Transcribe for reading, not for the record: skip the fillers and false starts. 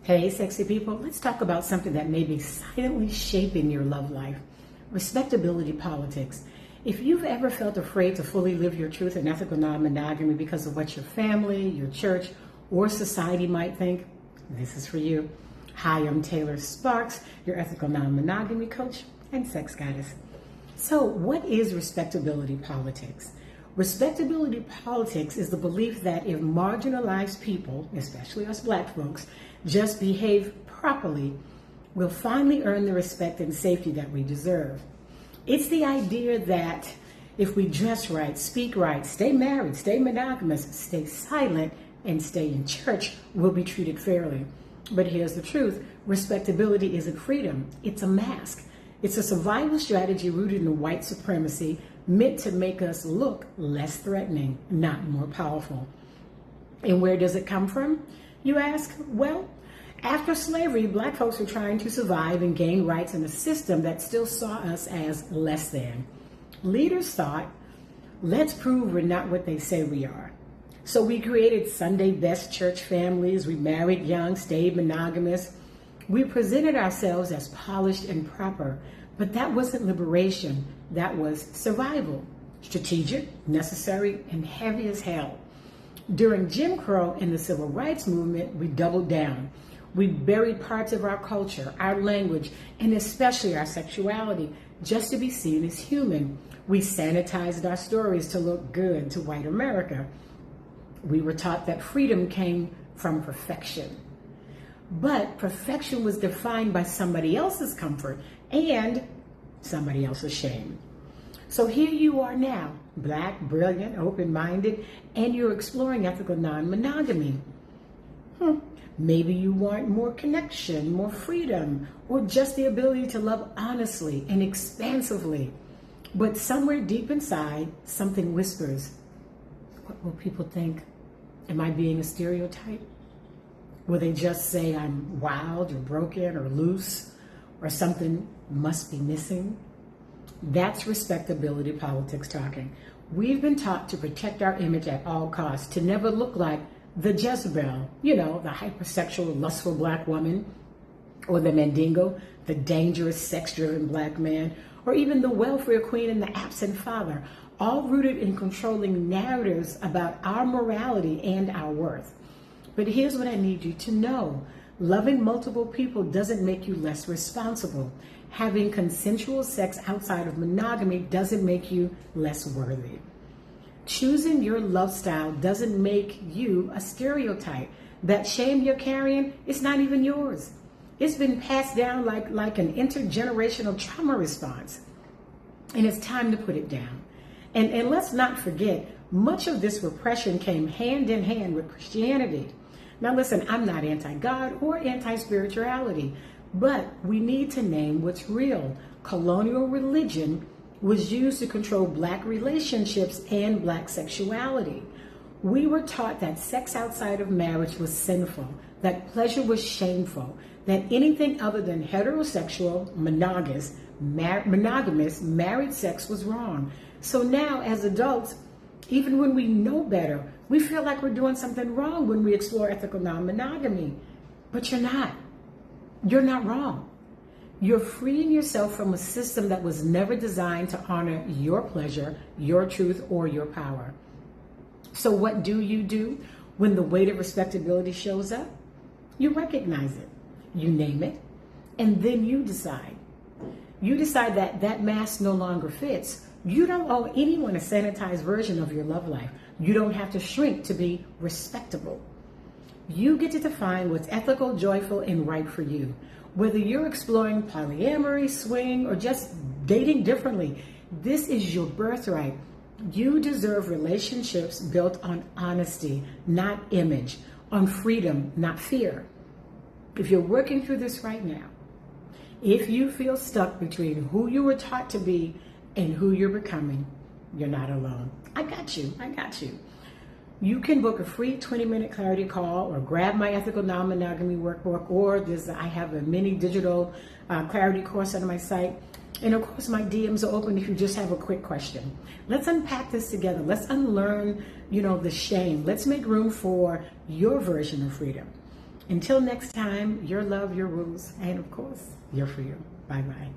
Hey, sexy people, let's talk about something that may be silently shaping your love life. Respectability politics. If you've ever felt afraid to fully live your truth in ethical non-monogamy because of what your family, your church, or society might think, this is for you. Hi, I'm Taylor Sparks, your ethical non-monogamy coach and sex goddess. So what is respectability politics? Respectability politics is the belief that if marginalized people, especially us Black folks, just behave properly, we'll finally earn the respect and safety that we deserve. It's the idea that if we dress right, speak right, stay married, stay monogamous, stay silent, and stay in church, we'll be treated fairly. But here's the truth. Respectability isn't freedom. It's a mask. It's a survival strategy rooted in white supremacy, meant to make us look less threatening, not more powerful. And where does it come from, you ask? Well, after slavery, Black folks were trying to survive and gain rights in a system that still saw us as less than. Leaders thought, let's prove we're not what they say we are. So we created Sunday best church families. We married young, stayed monogamous. We presented ourselves as polished and proper, but that wasn't liberation. That was survival. Strategic, necessary, and heavy as hell. During Jim Crow and the Civil Rights Movement, we doubled down. We buried parts of our culture, our language, and especially our sexuality, just to be seen as human. We sanitized our stories to look good to white America. We were taught that freedom came from perfection. But perfection was defined by somebody else's comfort and somebody else's shame. So here you are now, Black, brilliant, open-minded, and you're exploring ethical non-monogamy. Maybe you want more connection, more freedom, or just the ability to love honestly and expansively. But somewhere deep inside, something whispers, what will people think? Am I being a stereotype? Will they just say I'm wild or broken or loose or something must be missing? That's respectability politics talking. We've been taught to protect our image at all costs, to never look like the Jezebel, the hypersexual, lustful Black woman, or the Mandingo, the dangerous, sex-driven Black man, or even the welfare queen and the absent father, all rooted in controlling narratives about our morality and our worth. But here's what I need you to know. Loving multiple people doesn't make you less responsible. Having consensual sex outside of monogamy doesn't make you less worthy. Choosing your love style doesn't make you a stereotype. That shame you're carrying is not even yours. It's been passed down like an intergenerational trauma response. And it's time to put it down. And let's not forget, much of this repression came hand in hand with Christianity. Now listen, I'm not anti-God or anti-spirituality, but we need to name what's real. Colonial religion was used to control Black relationships and Black sexuality. We were taught that sex outside of marriage was sinful, that pleasure was shameful, that anything other than heterosexual, monogamous married sex was wrong. So now as adults, even when we know better, we feel like we're doing something wrong when we explore ethical non-monogamy. But you're not. You're not wrong. You're freeing yourself from a system that was never designed to honor your pleasure, your truth, or your power. So what do you do when the weight of respectability shows up? You recognize it, you name it, and then you decide. You decide that that mask no longer fits. You don't owe anyone a sanitized version of your love life. You don't have to shrink to be respectable. You get to define what's ethical, joyful, and right for you. Whether you're exploring polyamory, swing, or just dating differently, this is your birthright. You deserve relationships built on honesty, not image, on freedom, not fear. If you're working through this right now, if you feel stuck between who you were taught to be and who you're becoming, you're not alone. I got you. You can book a free 20-minute clarity call or grab my ethical non-monogamy workbook, or I have a mini digital clarity course on my site. And of course, my DMs are open if you just have a quick question. Let's unpack this together. Let's unlearn, the shame. Let's make room for your version of freedom. Until next time, your love, your rules, and of course, your freedom. Bye-bye.